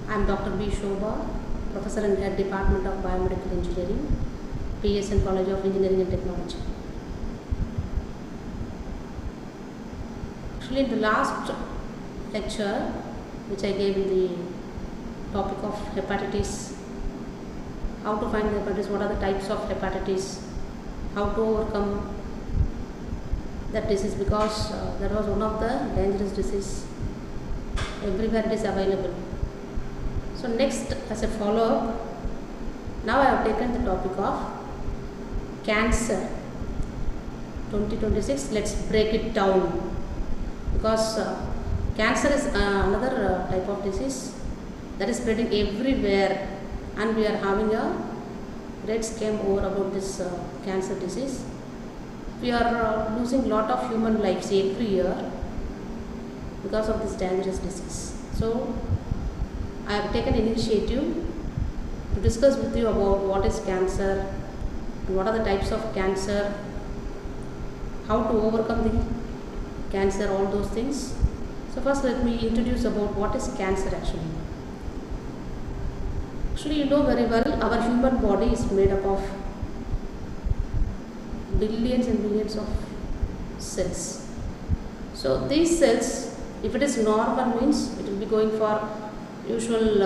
I am Dr. B.SHOBA, Professor and Head Department of Biomedical Engineering, PSN College of Engineering and Technology. Actually, in the last lecture, which I gave in the topic of hepatitis, how to find the hepatitis, what are the types of hepatitis, how to overcome that disease, because that was one of the dangerous disease. Everywhere it is available. So next, as a follow-up, now I have taken the topic of cancer 2026. Let's break it down, because cancer is another type of disease that is spreading everywhere, and we are having a great scheme over about this cancer disease. We are losing a lot of human lives every year because of this dangerous disease. So I have taken initiative to discuss with you about what is cancer, what are the types of cancer, how to overcome the cancer, all those things. So first let me introduce about what is cancer actually. Actually, you know very well, our human body is made up of billions and billions of cells. So these cells, if it is normal, means it will be going for usual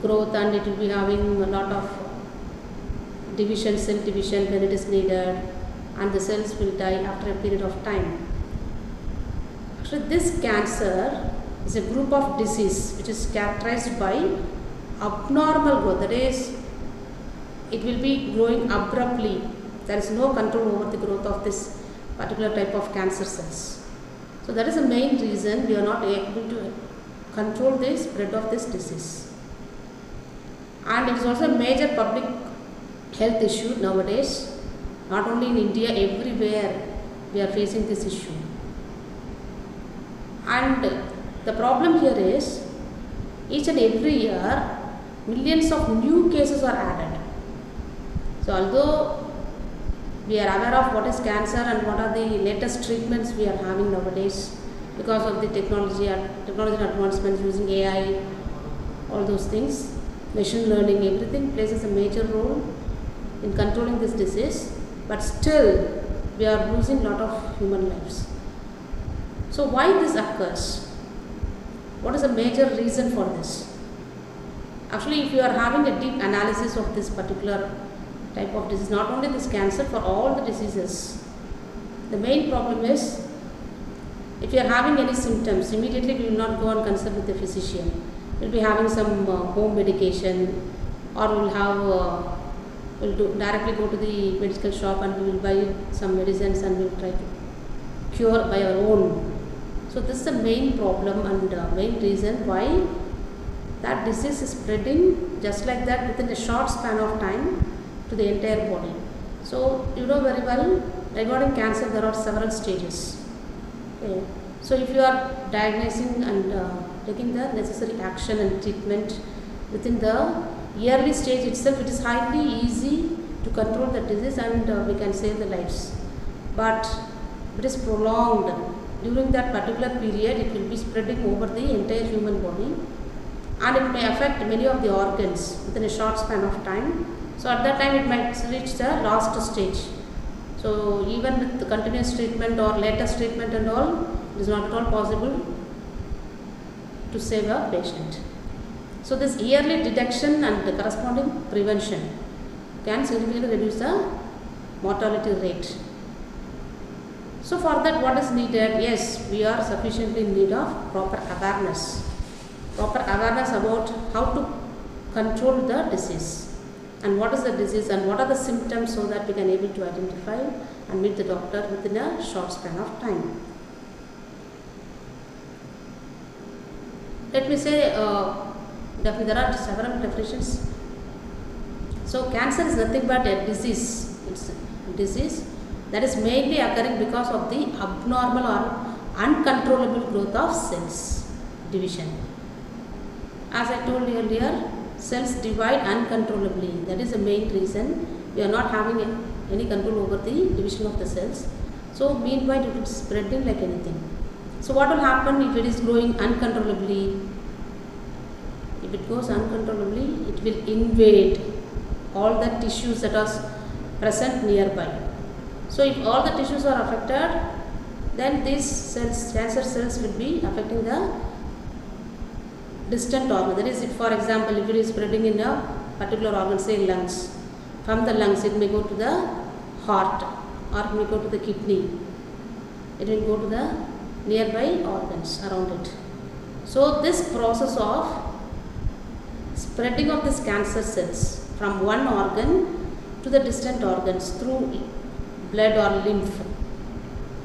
growth, and it will be having a lot of division, cell division when it is needed, and the cells will die after a period of time. Actually, this cancer is a group of disease which is characterized by abnormal growth. That is, it will be growing abruptly. There is no control over the growth of this particular type of cancer cells. So that is the main reason we are not able to control the spread of this disease. And it is also a major public health issue nowadays. Not only in India, everywhere we are facing this issue. And the problem here is, each and every year, millions of new cases are added. So although we are aware of what is cancer and what are the latest treatments we are having nowadays because of the technology advancements using AI, all those things, machine learning, everything plays a major role in controlling this disease, but still we are losing a lot of human lives. So why this occurs? What is the major reason for this? Actually, if you are having a deep analysis of this particular type of disease, not only this cancer, for all the diseases, the main problem is, if you are having any symptoms, immediately we will not go and consult with the physician. We will be having some home medication, or we will have directly go to the medical shop and we will buy some medicines and we will try to cure by our own. So this is the main problem and main reason why that disease is spreading just like that within a short span of time to the entire body. So you know very well, regarding cancer there are several stages. Okay. So if you are diagnosing and taking the necessary action and treatment within the early stage itself, it is highly easy to control the disease and we can save the lives. But if it is prolonged, during that particular period it will be spreading over the entire human body, and it may affect many of the organs within a short span of time. So at that time it might reach the last stage. So even with the continuous treatment or latest treatment and all, it is not at all possible to save a patient. So this yearly detection and the corresponding prevention can significantly reduce the mortality rate. So for that, what is needed? Yes, we are sufficiently in need of proper awareness about how to control the disease, and what is the disease and what are the symptoms, so that we can able to identify and meet the doctor within a short span of time. Let me say, there are several definitions. So cancer is nothing but a disease. It's a disease that is mainly occurring because of the abnormal or uncontrollable growth of cells division. As I told you earlier, cells divide uncontrollably. That is the main reason we are not having any control over the division of the cells. So meanwhile it is spreading like anything. So what will happen if it is growing uncontrollably? it goes uncontrollably, it will invade all the tissues that are present nearby. So if all the tissues are affected, then these cells, cancer cells, will be affecting the distant organ. That is, if for example, if it is spreading in a particular organ, say lungs, from the lungs it may go to the heart, or it may go to the kidney, it will go to the nearby organs around it. So this process of spreading of these cancer cells from one organ to the distant organs through blood or lymph,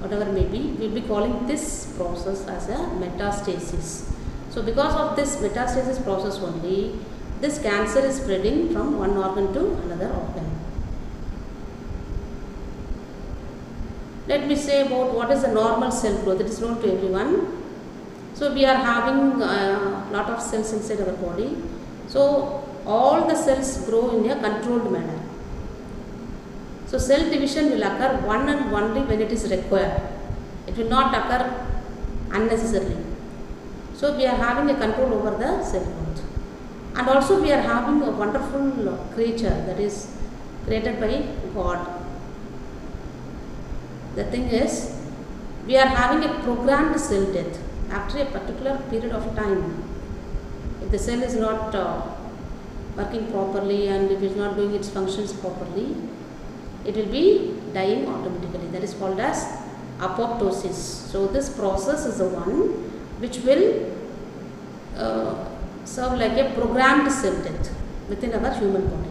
whatever may be, we will be calling this process as a metastasis. So because of this metastasis process only, this cancer is spreading from one organ to another organ. Let me say about what is the normal cell growth. It is known to everyone. So we are having a lot of cells inside our body. So all the cells grow in a controlled manner. So cell division will occur one and only when it is required. It will not occur unnecessarily. So we are having a control over the cell growth. And also we are having a wonderful creature that is created by God. The thing is, we are having a programmed cell death after a particular period of time. If the cell is not working properly and if it is not doing its functions properly, it will be dying automatically. That is called as apoptosis. So this process is the one which will serve like a programmed cell death within our human body.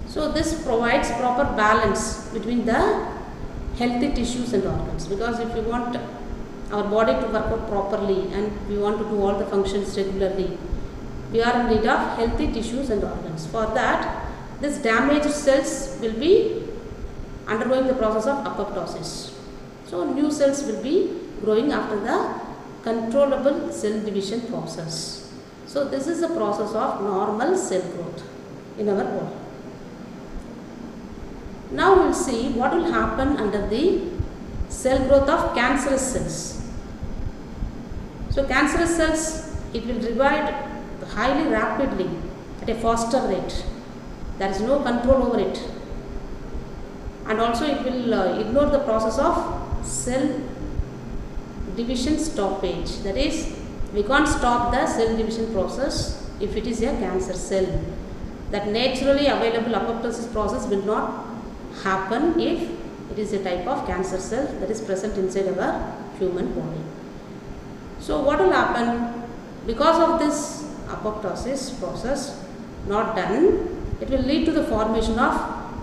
So this provides proper balance between the healthy tissues and organs, because if we want our body to work out properly and we want to do all the functions regularly, we are in need of healthy tissues and organs. For that, this damaged cells will be undergoing the process of apoptosis. So new cells will be growing after the controllable cell division process. So this is the process of normal cell growth in our body. Now we will see what will happen under the cell growth of cancerous cells. So cancerous cells, it will divide highly rapidly at a faster rate. There is no control over it. And also it will ignore the process of cell division stoppage. That is, we can't stop the cell division process if it is a cancer cell. That naturally available apoptosis process will not happen if it is a type of cancer cell that is present inside our human body. So what will happen? Because of this apoptosis process not done, it will lead to the formation of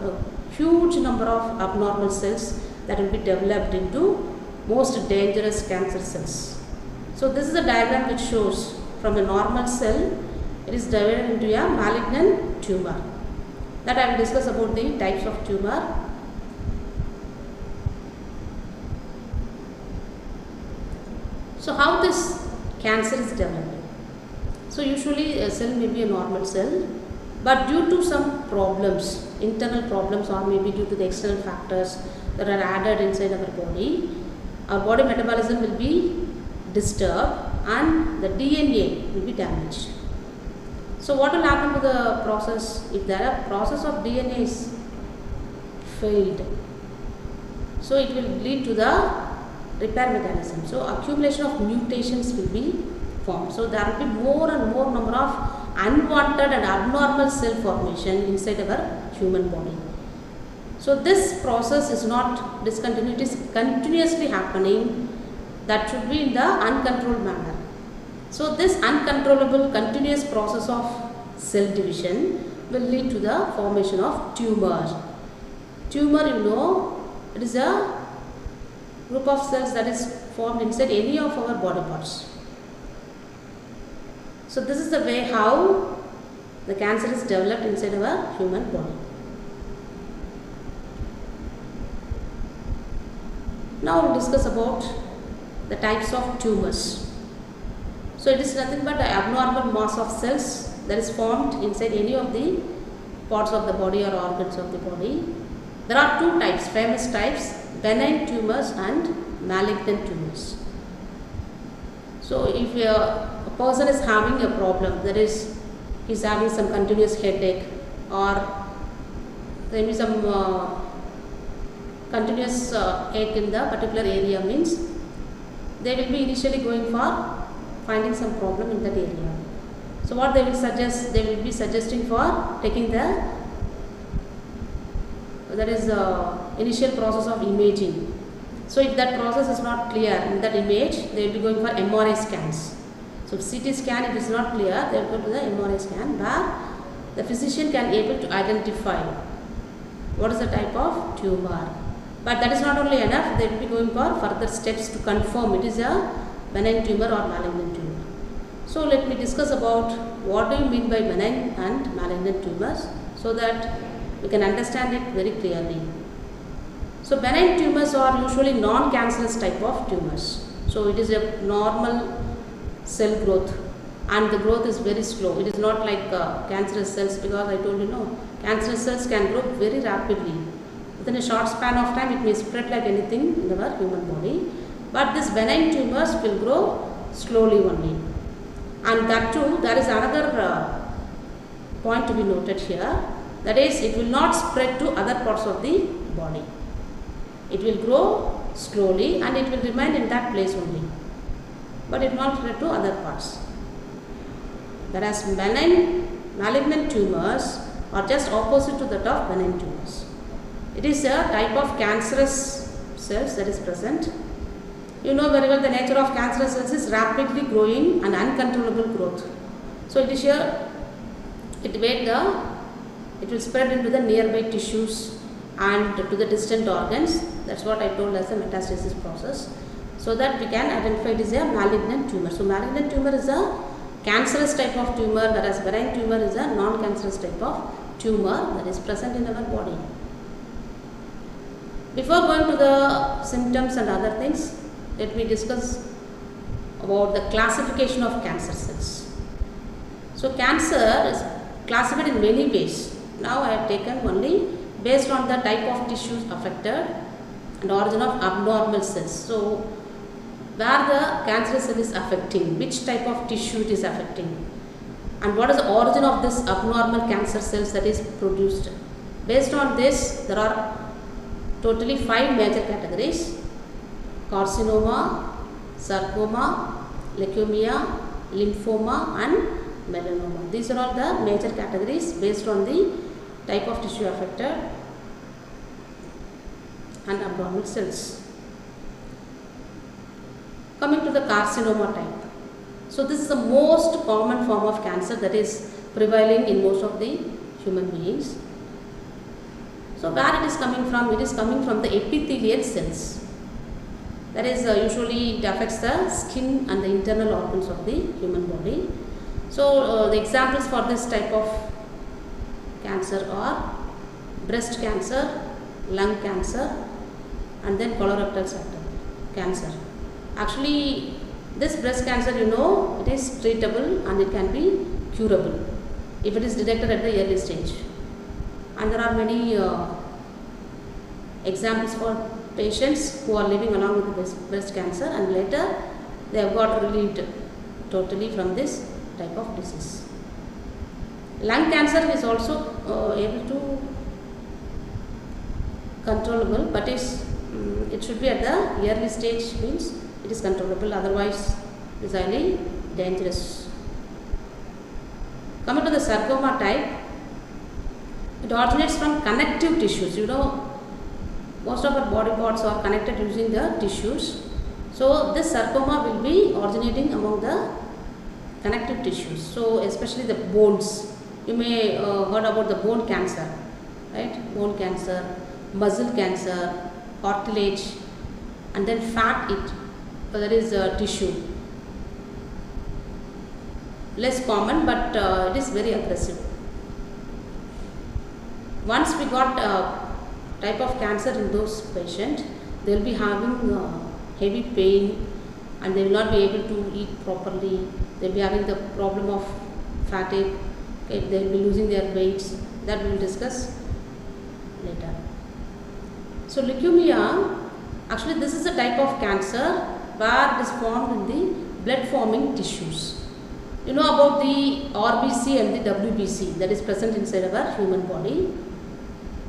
a huge number of abnormal cells that will be developed into most dangerous cancer cells. So this is a diagram which shows from a normal cell, it is divided into a malignant tumor. That I will discuss about the types of tumor. So how this cancer is developing? So usually a cell may be a normal cell, but due to some problems, internal problems, or maybe due to the external factors that are added inside our body metabolism will be disturbed and the DNA will be damaged. So what will happen to the process? If the process of DNA is failed, so it will lead to the repair mechanism. So accumulation of mutations will be formed. So there will be more and more number of unwanted and abnormal cell formation inside our human body. So this process is not discontinued, it is continuously happening. That should be in the uncontrolled manner. So this uncontrollable continuous process of cell division will lead to the formation of tumor. Tumor, you know, it is a group of cells that is formed inside any of our body parts. So this is the way how the cancer is developed inside our human body. Now we will discuss about the types of tumors. So it is nothing but the abnormal mass of cells that is formed inside any of the parts of the body or organs of the body. There are two types, famous types, benign tumors and malignant tumors. So if a person is having a problem, that is, he's having some continuous headache, or there may be some continuous ache in the particular area, means they will be initially going for finding some problem in that area. So what they will suggest, they will be suggesting for taking the, that is initial process of imaging. So if that process is not clear in that image, they will be going for MRI scans. So if CT scan, if it is not clear, they will go to the MRI scan, where the physician can able to identify what is the type of tumor. But that is not only enough, they will be going for further steps to confirm it is a benign tumor or malignant tumor. So let me discuss about what do you mean by benign and malignant tumors, so that we can understand it very clearly. So benign tumors are usually non-cancerous type of tumors. So it is a normal cell growth, and the growth is very slow. It is not like cancerous cells, because I told you, no, cancerous cells can grow very rapidly. Within a short span of time, it may spread like anything in our human body. But these benign tumors will grow slowly only. And that too, there is another point to be noted here. That is, it will not spread to other parts of the body. It will grow slowly and it will remain in that place only. But it will not spread to other parts. Whereas benign, malignant tumors are just opposite to that of benign tumors. It is a type of cancerous cells that is present. You know very well the nature of cancerous cells is rapidly growing and uncontrollable growth. So it is here, it will spread into the nearby tissues and to the distant organs. That's what I told as a metastasis process. So that we can identify it is a malignant tumor. So malignant tumor is a cancerous type of tumor, whereas benign tumor is a non-cancerous type of tumor that is present in our body. Before going to the symptoms and other things, let me discuss about the classification of cancer cells. So cancer is classified in many ways. Now I have taken only based on the type of tissues affected and origin of abnormal cells. So where the cancer cell is affecting, which type of tissue it is affecting, and what is the origin of this abnormal cancer cells that is produced. Based on this, there are totally 5 major categories: carcinoma, sarcoma, leukemia, lymphoma and melanoma. These are all the major categories based on the type of tissue affected and abnormal cells. Coming to the carcinoma type. So this is the most common form of cancer that is prevailing in most of the human beings. So where it is coming from? It is coming from the epithelial cells. That is usually it affects the skin and the internal organs of the human body. So the examples for this type of cancer are breast cancer, lung cancer and then colorectal cancer. Actually this breast cancer, you know, it is treatable and it can be curable if it is detected at the early stage. And there are many examples for patients who are living along with breast cancer and later they have got relieved totally from this type of disease. Lung cancer is also able to controllable, but it should be at the early stage, means it is controllable, otherwise it is highly dangerous. Coming to the sarcoma type, it originates from connective tissues. You know, most of our body parts are connected using the tissues. So this sarcoma will be originating among the connective tissues. So especially the bones. You may heard about the bone cancer, right? Bone cancer, muscle cancer, cartilage, and then fat. That is tissue. Less common, but it is very aggressive. Once we got type of cancer in those patients, they will be having heavy pain and they will not be able to eat properly. They will be having the problem of fatigue. Okay, they will be losing their weights. That we will discuss later. So leukemia, actually this is a type of cancer where it is formed in the blood forming tissues. You know about the RBC and the WBC that is present inside our human body.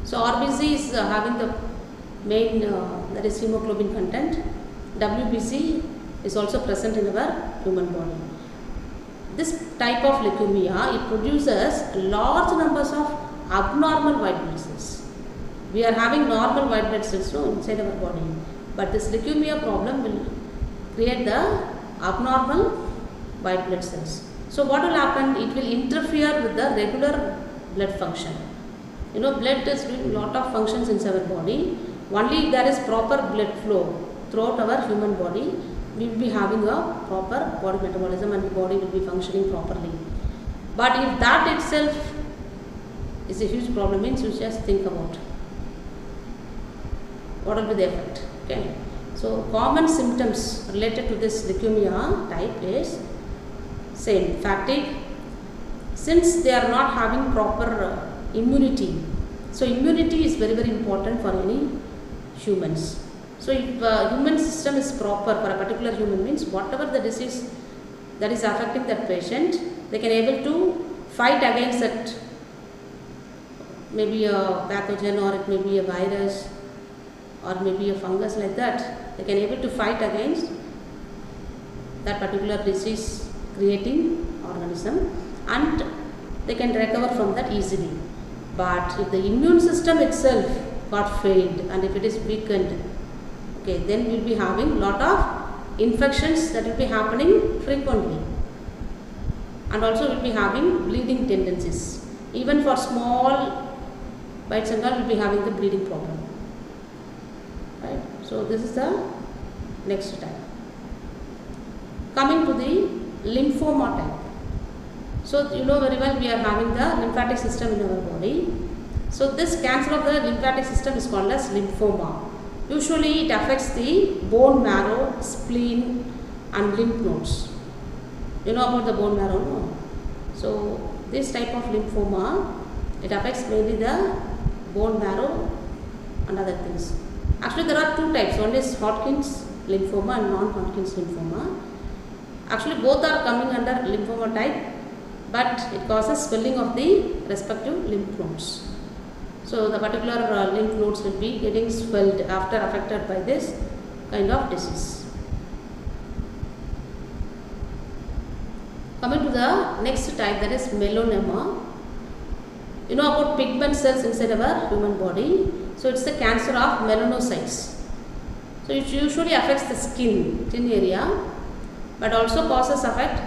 So RBC is having the main that is hemoglobin content. WBC is also present in our human body. This type of leukemia, it produces large numbers of abnormal white blood cells. We are having normal white blood cells inside our body, but this leukemia problem will create the abnormal white blood cells. So what will happen? It will interfere with the regular blood function. You know, blood is doing a lot of functions in our body. Only if there is proper blood flow throughout our human body, we will be having a proper body metabolism and the body will be functioning properly. But if that itself is a huge problem, means you just think about what will be the effect. Okay. So common symptoms related to this leukemia type is same, fatigue. Since they are not having proper immunity, so immunity is very, very important for any humans. So if human system is proper for a particular human, means whatever the disease that is affecting that patient, they can able to fight against that, maybe a pathogen or it may be a virus or maybe a fungus like that. They can able to fight against that particular disease creating organism and they can recover from that easily. But if the immune system itself got failed and if it is weakened, okay, then we will be having lot of infections that will be happening frequently, and also we will be having bleeding tendencies. Even for small bites and all, we will be having the bleeding problem. Right? So this is the next type. Coming to the lymphoma type. So you know very well we are having the lymphatic system in our body. So this cancer of the lymphatic system is called as lymphoma. Usually it affects the bone marrow, spleen and lymph nodes. You know about the bone marrow, no? So this type of lymphoma, it affects mainly the bone marrow and other things. Actually there are two types. One is Hodgkin's lymphoma and non-Hodgkin's lymphoma. Actually both are coming under lymphoma type, but it causes swelling of the respective lymph nodes. So the particular lymph nodes will be getting swelled after affected by this kind of disease. Coming to the next type, that is melanoma. You know about pigment cells inside our human body. So it's the cancer of melanocytes. So it usually affects the skin area, but also causes affect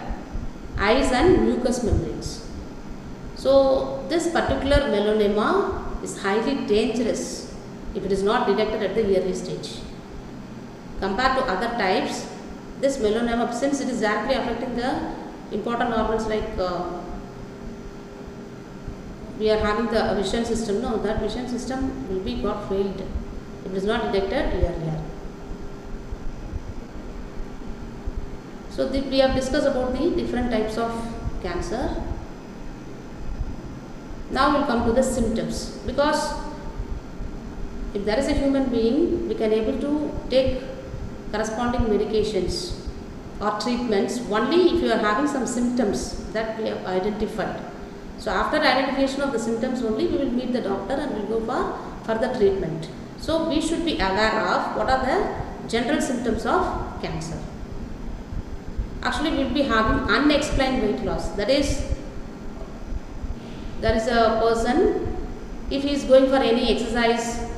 eyes and mucous membranes. So this particular melanoma is highly dangerous if it is not detected at the early stage. Compared to other types, this melanoma, since it is directly affecting the important organs like we are having the vision system, no, that vision system will be got failed if it is not detected earlier. So we have discussed about the different types of cancer. Now we will come to the symptoms, because if there is a human being, we can able to take corresponding medications or treatments only if you are having some symptoms that we have identified. So after identification of the symptoms only, we will meet the doctor and we will go for further treatment. So we should be aware of what are the general symptoms of cancer. Actually, we will be having unexplained weight loss. That is, there is a person, if he is going for any exercise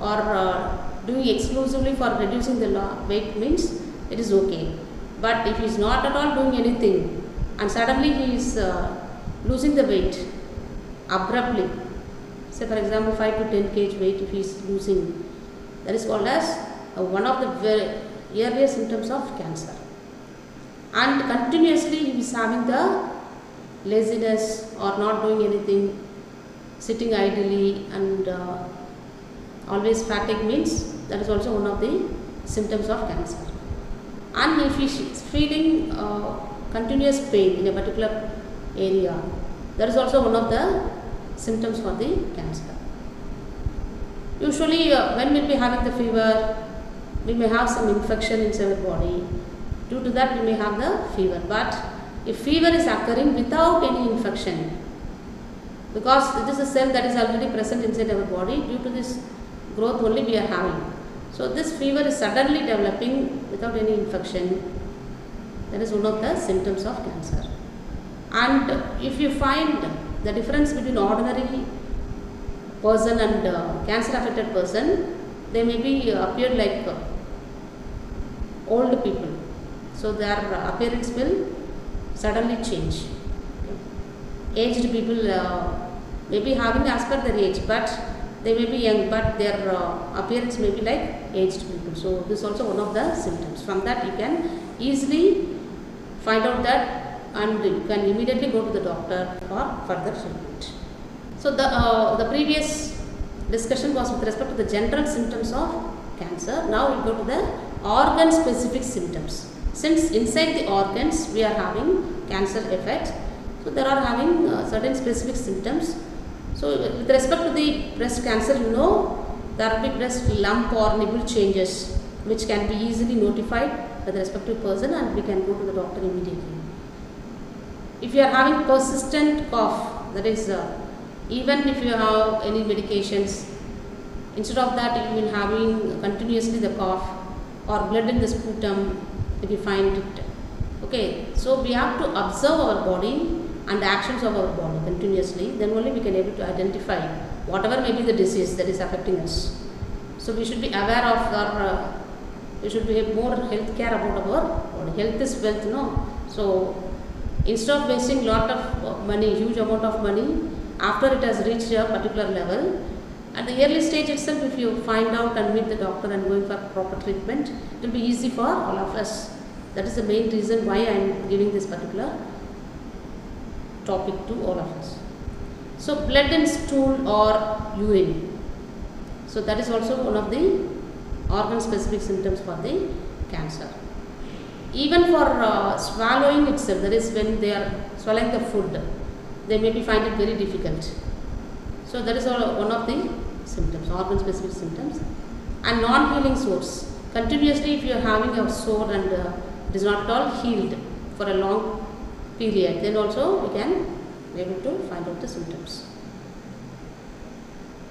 or doing exclusively for reducing the weight, means it is okay. But if he is not at all doing anything and suddenly he is losing the weight abruptly, say for example 5 to 10 kg weight if he is losing, that is called as one of the very earliest symptoms of cancer. And continuously he is having the laziness or not doing anything, sitting idly and always fatigue, means that is also one of the symptoms of cancer. And if he is feeling continuous pain in a particular area, that is also one of the symptoms for the cancer. Usually when we will be having the fever, we may have some infection inside our body, Due to that, we may have the fever. But if fever is occurring without any infection, because it is a cell that is already present inside our body, due to this growth only we are having. So this fever is suddenly developing without any infection. That is one of the symptoms of cancer. And if you find the difference between ordinary person and cancer affected person, they may be appear like old people. So their appearance will suddenly change. Aged people may be having as per their age, but they may be young, but their appearance may be like aged people. So this is also one of the symptoms. From that you can easily find out that, and you can immediately go to the doctor for further treatment. So the previous discussion was with respect to the general symptoms of cancer. Now we go to the organ specific symptoms. Since inside the organs we are having cancer effects, so there are having certain specific symptoms. So with respect to the breast cancer, you know, there will be breast lump or nipple changes which can be easily notified by the respective person, and we can go to the doctor immediately. If you are having persistent cough, that is even if you have any medications, instead of that you will having continuously the cough or blood in the sputum, if you find it. Okay, so we have to observe our body and the actions of our body continuously, then only we can able to identify whatever may be the disease that is affecting us. So we should be aware of our, we should be more health care about our body. Health is wealth, no? So instead of wasting lot of money, huge amount of money, after it has reached a particular level, at the early stage itself, if you find out and meet the doctor and going for proper treatment, it will be easy for all of us. That is the main reason why I am giving this particular topic to all of us. So blood in stool or urine. So that is also one of the organ specific symptoms for the cancer. Even for swallowing itself, that is when they are swallowing the food, they may be find it very difficult. So that is one of the symptoms, organ specific symptoms. And non-healing sores. Continuously if you are having a sore and it is not at all healed for a long period, then also we can be able to find out the symptoms.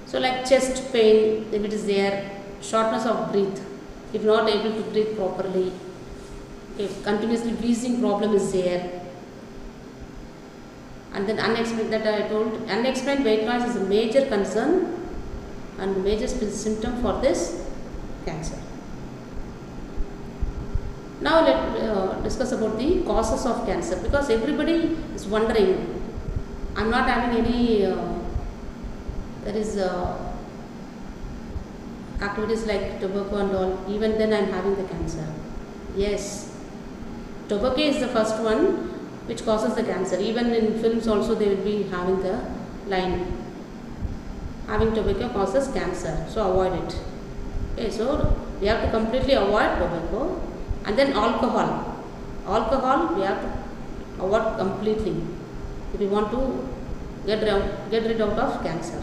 So like chest pain, if it is there, shortness of breath, if not able to breathe properly, if continuously wheezing problem is there, and then unexplained, that I told, unexplained weight loss is a major concern and major symptom for this cancer. Now let's discuss about the causes of cancer, because everybody is wondering, I am not having any activities like tobacco and all, even then I am having the cancer. Yes, tobacco is the first one which causes the cancer. Even in films also they will be having the line, having tobacco causes cancer, so avoid it. Okay, so we have to completely avoid tobacco. And then alcohol we have to avoid completely if we want to get rid out of cancer.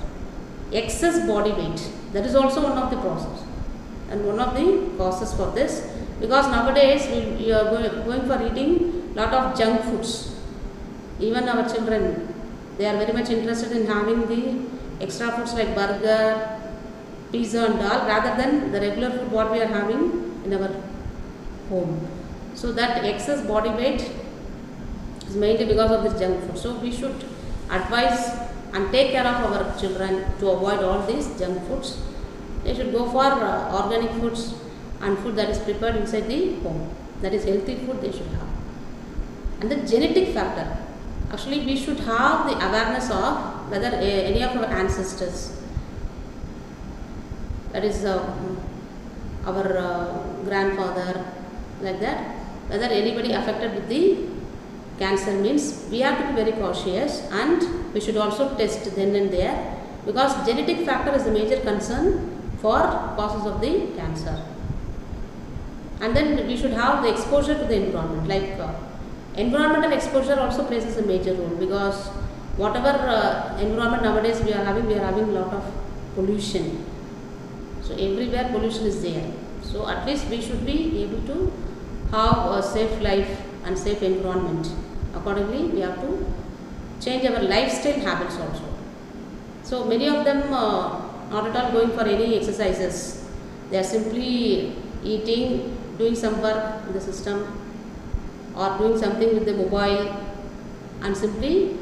Excess body weight, that is also one of the process and one of the causes for this, because nowadays we are going for eating lot of junk foods. Even our children, they are very much interested in having the extra foods like burger, pizza and all, rather than the regular food what we are having in our home. So that excess body weight is mainly because of this junk food. So we should advise and take care of our children to avoid all these junk foods. They should go for organic foods and food that is prepared inside the home. That is healthy food they should have. And the genetic factor. Actually we should have the awareness of whether any of our ancestors, that is our grandfather, like that, whether anybody affected with the cancer, means we have to be very cautious, and we should also test then and there, because genetic factor is the major concern for causes of the cancer. And then we should have the exposure to the environment, like environmental exposure also plays a major role, because whatever environment nowadays we are having a lot of pollution. So everywhere pollution is there. So at least we should be able to have a safe life and safe environment. Accordingly, we have to change our lifestyle habits also. So many of them not at all going for any exercises. They are simply eating, doing some work in the system, or doing something with the mobile, and simply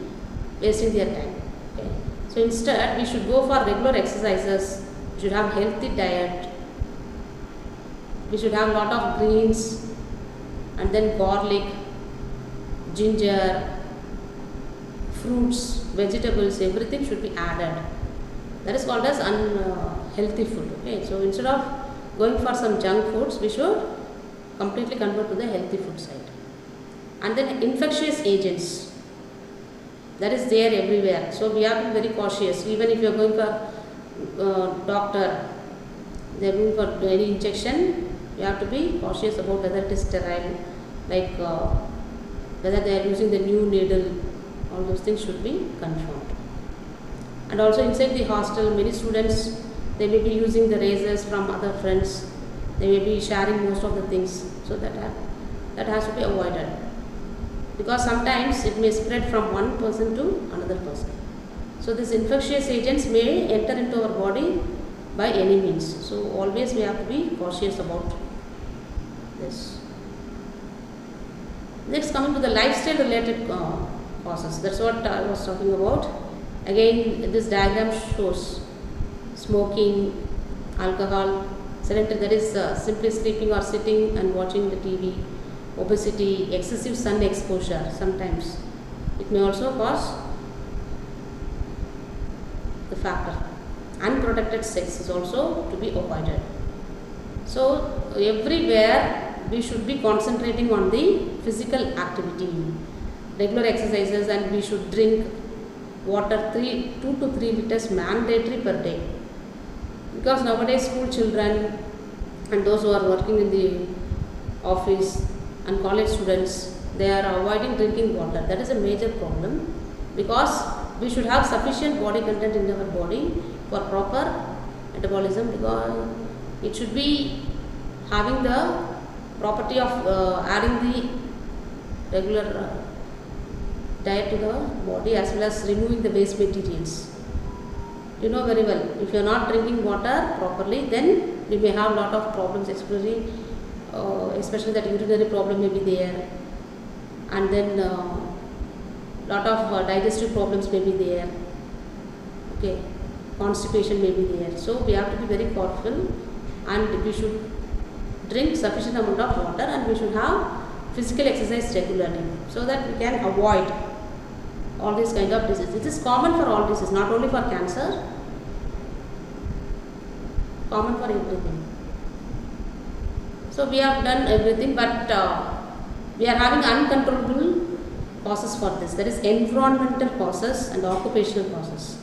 wasting their time. Okay. So instead, we should go for regular exercises. We should have healthy diet. We should have lot of greens, and then garlic, ginger, fruits, vegetables, everything should be added. That is called as unhealthy food. Okay, so instead of going for some junk foods, we should completely convert to the healthy food side. And then infectious agents, that is there everywhere. So we have to be very cautious. Even if you are going for doctor, they are going for any injection, you have to be cautious about whether it is sterile, like whether they are using the new needle. All those things should be confirmed. And also inside the hostel, many students, they may be using the razors from other friends. They may be sharing most of the things. So that has to be avoided, because sometimes it may spread from one person to another person. So these infectious agents may enter into our body by any means. So always we have to be cautious about this. Next, coming to the lifestyle related causes. That's what I was talking about. Again, this diagram shows smoking, alcohol, sedentary, that is simply sleeping or sitting and watching the TV, obesity, excessive sun exposure. Sometimes it may also cause the factor. Unprotected sex is also to be avoided. So everywhere we should be concentrating on the physical activity, regular exercises, and we should drink water 2 to 3 liters mandatory per day. Because nowadays school children and those who are working in the office and college students, they are avoiding drinking water. That is a major problem, because we should have sufficient body content in our body for proper metabolism, because it should be having the property of adding the regular diet to the body, as well as removing the waste materials. You know very well, if you are not drinking water properly, then we may have a lot of problems, especially that urinary problem may be there, and then lot of digestive problems may be there. Okay, constipation may be there. So we have to be very careful, and we should drink sufficient amount of water, and we should have physical exercise regularly, so that we can avoid all these kind of diseases. It is common for all diseases, not only for cancer, common for everything. So we have done everything, but we are having uncontrollable causes for this. That is environmental causes and occupational causes.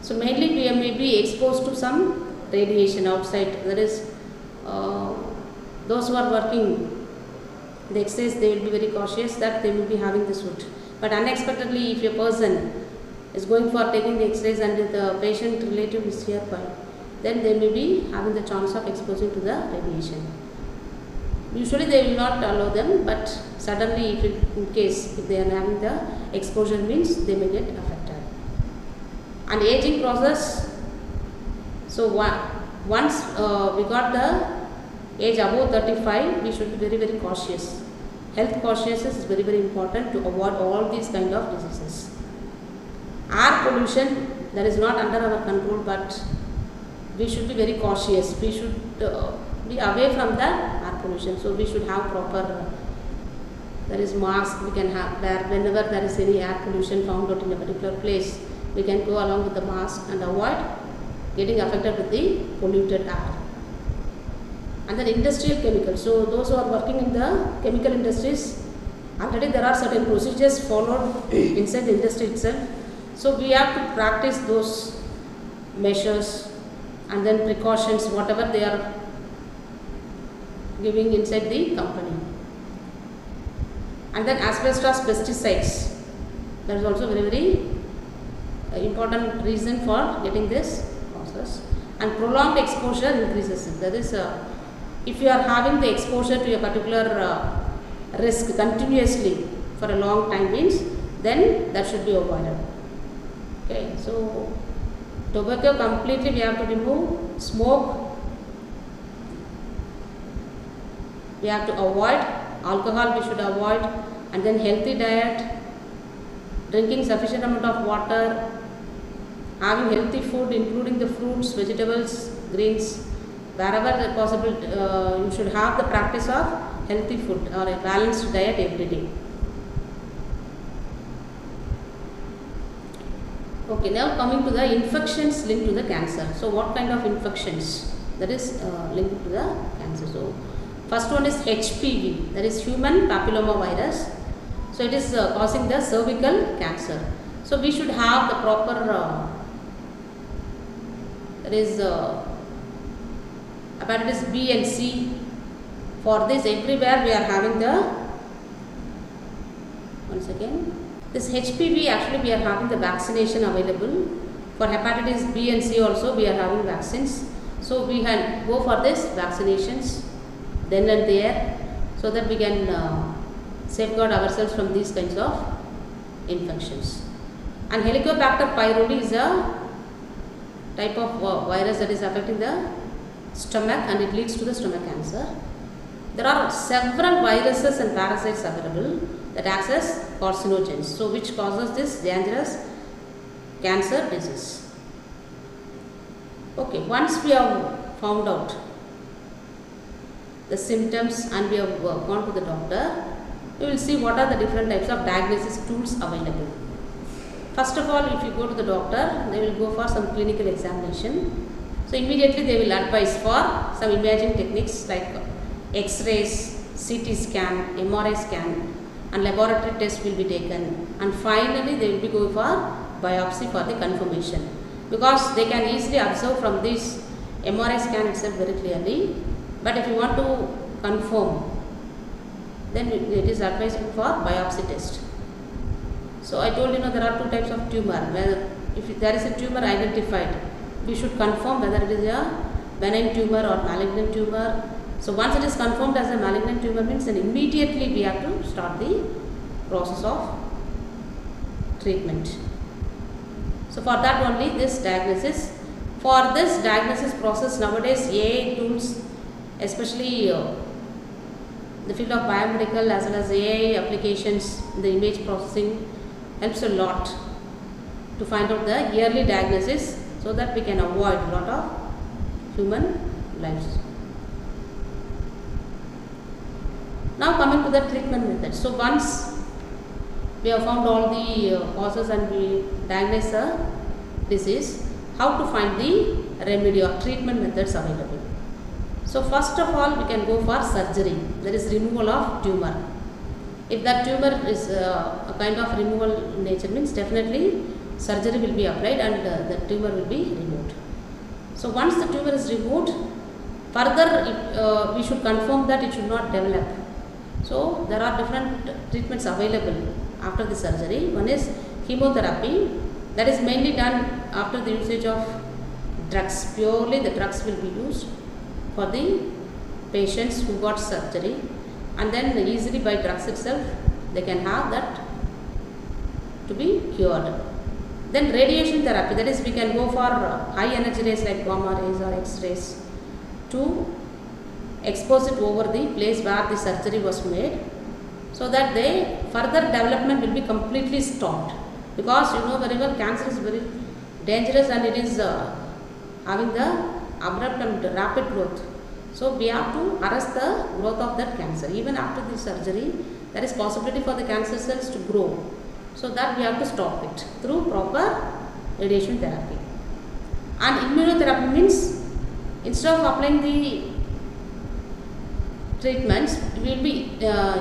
So mainly we may be exposed to some radiation outside. That is those who are working the exercise, they will be very cautious that they will be having the suit. But unexpectedly, if a person is going for taking the exercise and the patient relative is nearby, then they may be having the chance of exposing to the radiation. Usually they will not allow them, but suddenly in case if they are having the exposure, means they may get affected. And aging process, so once we got the age above 35, we should be very, very cautious. Health consciousness is very, very important to avoid all these kind of diseases. Air pollution, that is not under our control, but we should be very cautious. We should be away from the air pollution. So we should have proper, there is mask we can have there. Whenever there is any air pollution found out in a particular place, we can go along with the mask and avoid getting affected with the polluted air. And then industrial chemicals. So those who are working in the chemical industries, already there are certain procedures followed inside the industry itself. So we have to practice those measures and then precautions, whatever they are giving inside the company. And then asbestos, pesticides. That is also very, very important reason for getting this process. And prolonged exposure increases. That is if you are having the exposure to a particular risk continuously for a long time means, then that should be avoided. Okay, so tobacco completely we have to remove, smoke we have to avoid, alcohol we should avoid, and then healthy diet, drinking sufficient amount of water, having healthy food including the fruits, vegetables, greens, wherever possible you should have the practice of healthy food or a balanced diet every day. Okay, now coming to the infections linked to the cancer. So what kind of infections that is linked to the cancer? So first one is HPV, that is human papilloma virus. So it is causing the cervical cancer. So we should have the proper that is hepatitis B and C. For this everywhere we are having the, once again, this HPV actually we are having the vaccination available. For hepatitis B and C also we are having vaccines. So we can go for this vaccinations then and there, so that we can safeguard ourselves from these kinds of infections. And Helicobacter pylori is a type of virus that is affecting the stomach and it leads to the stomach cancer. There are several viruses and parasites available that acts as carcinogens, so which causes this dangerous cancer disease. Okay, once we have found out the symptoms and we have gone to the doctor, we will see what are the different types of diagnosis tools available. First of all, if you go to the doctor, they will go for some clinical examination. So immediately they will advise for some imaging techniques like X-rays, CT scan, MRI scan, and laboratory tests will be taken. And finally, they will be going for biopsy for the confirmation, because they can easily observe from this MRI scan itself very clearly. But if you want to confirm, then it is advisable for biopsy test. So I told you there are two types of tumor. Where if there is a tumor identified, we should confirm whether it is a benign tumor or malignant tumor. So once it is confirmed as a malignant tumor means, then immediately we have to start the process of treatment. So for that only this diagnosis. For this diagnosis process nowadays AI tools, especially the field of biomedical as well as AI applications in the image processing helps a lot to find out the early diagnosis, so that we can avoid a lot of human lives. Now coming to the treatment method. So once we have found all the causes and we diagnose the disease, how to find the remedy or treatment methods available. So first of all, we can go for surgery, that is removal of tumor. If that tumor is a kind of removal in nature means, definitely surgery will be applied and the tumor will be removed. So once the tumor is removed, further we should confirm that it should not develop. So there are different treatments available after the surgery. One is chemotherapy, that is mainly done after the usage of drugs. Purely the drugs will be used for the patients who got surgery, and then easily by drugs itself they can have that to be cured. Then radiation therapy, that is we can go for high energy rays like gamma rays or X-rays to expose it over the place where the surgery was made, so that the further development will be completely stopped, because you know very well cancer is very dangerous and it is having the abrupt and rapid growth. So we have to arrest the growth of that cancer. Even after the surgery, there is possibility for the cancer cells to grow. So that we have to stop it through proper radiation therapy. And immunotherapy means, instead of applying the treatments, we will be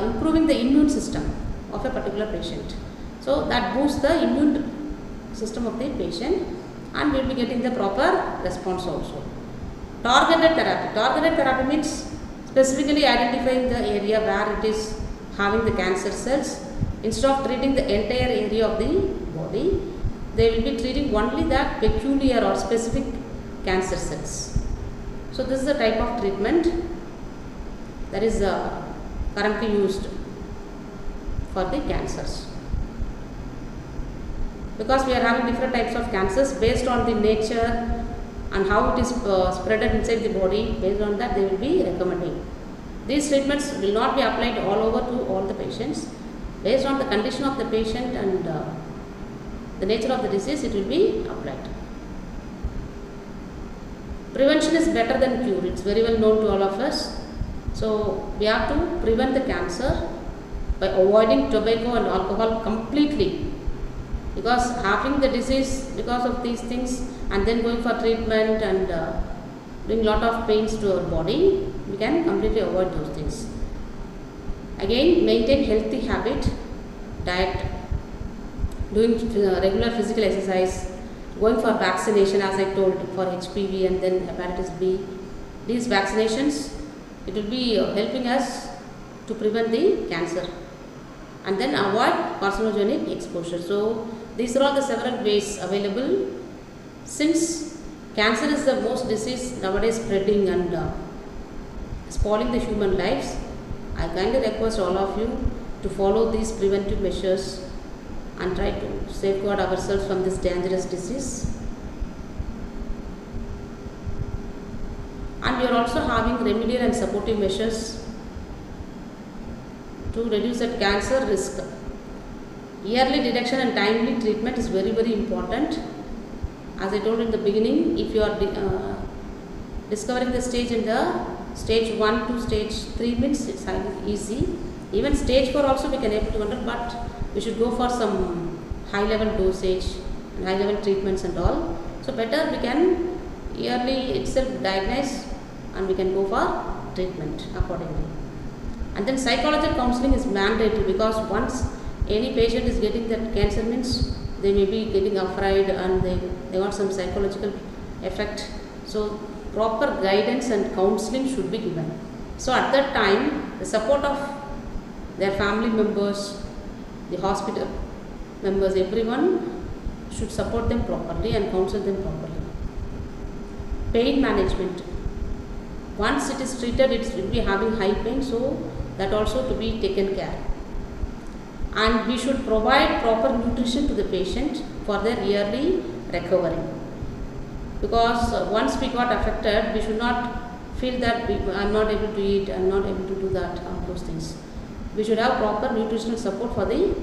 improving the immune system of a particular patient. So that boosts the immune system of the patient and we will be getting the proper response also. Targeted therapy. Targeted therapy means specifically identifying the area where it is having the cancer cells. Instead of treating the entire area of the body, they will be treating only that peculiar or specific cancer cells. So this is the type of treatment. that is currently used for the cancers. Because we are having different types of cancers based on the nature and how it is spread inside the body, based on that they will be recommending. These treatments will not be applied all over to all the patients. Based on the condition of the patient and the nature of the disease, it will be applied. Prevention is better than cure. It's very well known to all of us. So we have to prevent the cancer by avoiding tobacco and alcohol completely. Because having the disease because of these things and then going for treatment and doing lot of pains to our body, we can completely avoid those things. Again, maintain healthy habit, diet, doing regular physical exercise, going for vaccination as I told for HPV and then hepatitis B. These vaccinations, it will be helping us to prevent the cancer and then avoid carcinogenic exposure. So these are all the several ways available. Since cancer is the most disease nowadays spreading and spoiling the human lives, I kindly request all of you to follow these preventive measures and try to safeguard ourselves from this dangerous disease. And we are also having remedial and supportive measures to reduce that cancer risk. Yearly detection and timely treatment is very, very important. As I told in the beginning, if you are discovering the stage in the stage 1 to stage 3 means it's easy. Even stage 4 also we can able to control, but we should go for some high level dosage and high level treatments and all. So better we can yearly itself diagnose and we can go for treatment accordingly. And then psychological counseling is mandatory, because once any patient is getting that cancer means they may be getting afraid and they got some psychological effect. So proper guidance and counseling should be given. So at that time, the support of their family members, the hospital members, everyone should support them properly and counsel them properly. Pain management. Once it is treated, it will be having high pain, so that also to be taken care. And we should provide proper nutrition to the patient for their yearly recovery. Because once we got affected, we should not feel that I am not able to eat, I am not able to do that, all those things. We should have proper nutritional support for the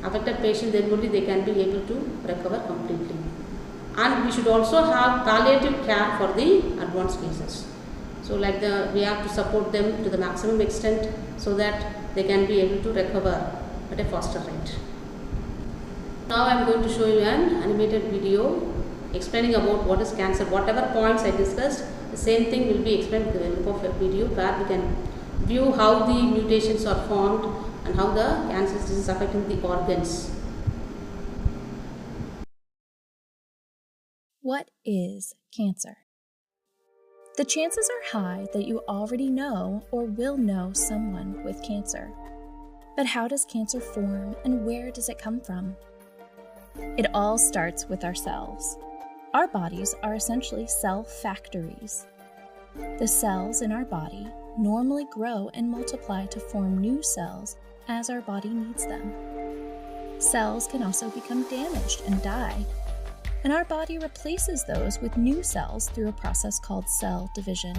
affected patient, then only they can be able to recover completely. And we should also have palliative care for the advanced cases. So like we have to support them to the maximum extent so that they can be able to recover at a faster rate. Now I am going to show you an animated video explaining about what is cancer. Whatever points I discussed, the same thing will be explained in the help of a video where we can view how the mutations are formed and how the cancer is affecting the organs. What is cancer? The chances are high that you already know or will know someone with cancer. But how does cancer form and where does it come from? It all starts with our cells. Our bodies are essentially cell factories. The cells in our body normally grow and multiply to form new cells as our body needs them. Cells can also become damaged and die, and our body replaces those with new cells through a process called cell division.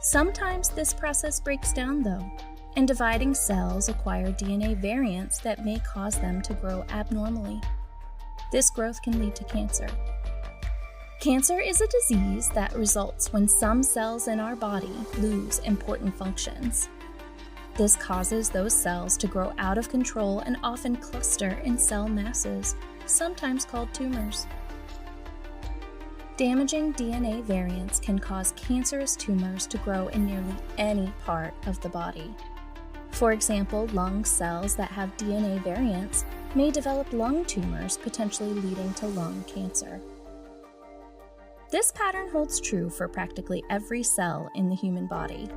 Sometimes this process breaks down though, and dividing cells acquire DNA variants that may cause them to grow abnormally. This growth can lead to cancer. Cancer is a disease that results when some cells in our body lose important functions. This causes those cells to grow out of control and often cluster in cell masses, sometimes called tumors. Damaging DNA variants can cause cancerous tumors to grow in nearly any part of the body. For example, lung cells that have DNA variants may develop lung tumors, potentially leading to lung cancer. This pattern holds true for practically every cell in the human body.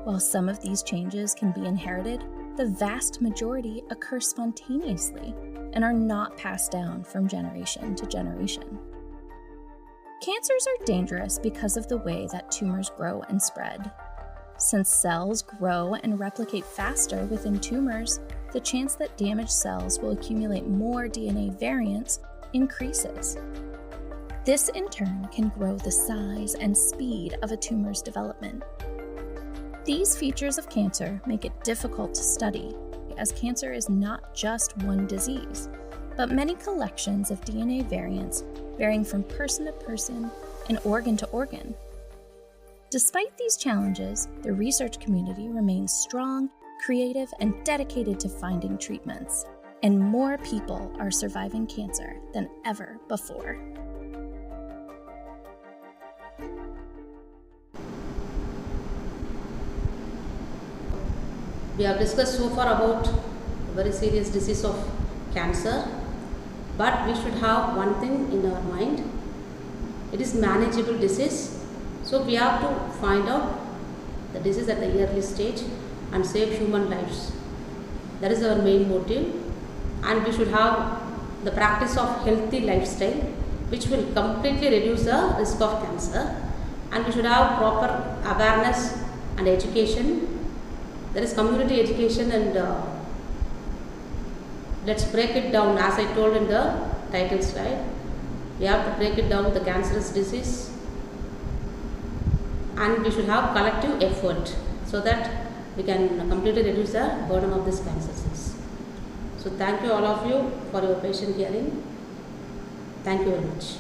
While some of these changes can be inherited, the vast majority occur spontaneously and are not passed down from generation to generation. Cancers are dangerous because of the way that tumors grow and spread. Since cells grow and replicate faster within tumors, the chance that damaged cells will accumulate more DNA variants increases. This in turn can grow the size and speed of a tumor's development. These features of cancer make it difficult to study, as cancer is not just one disease, but many collections of DNA variants varying from person to person and organ to organ. Despite these challenges, the research community remains strong, creative, and dedicated to finding treatments, and more people are surviving cancer than ever before. We have discussed so far about the very serious disease of cancer, but we should have one thing in our mind. It is manageable disease, so we have to find out the disease at the early stage and save human lives. That is our main motive, and we should have the practice of healthy lifestyle, which will completely reduce the risk of cancer, and we should have proper awareness and education. There is community education, and let's break it down as I told in the title slide. We have to break it down, the cancerous disease, and we should have collective effort so that we can completely reduce the burden of this cancer disease. So thank you all of you for your patient hearing. Thank you very much.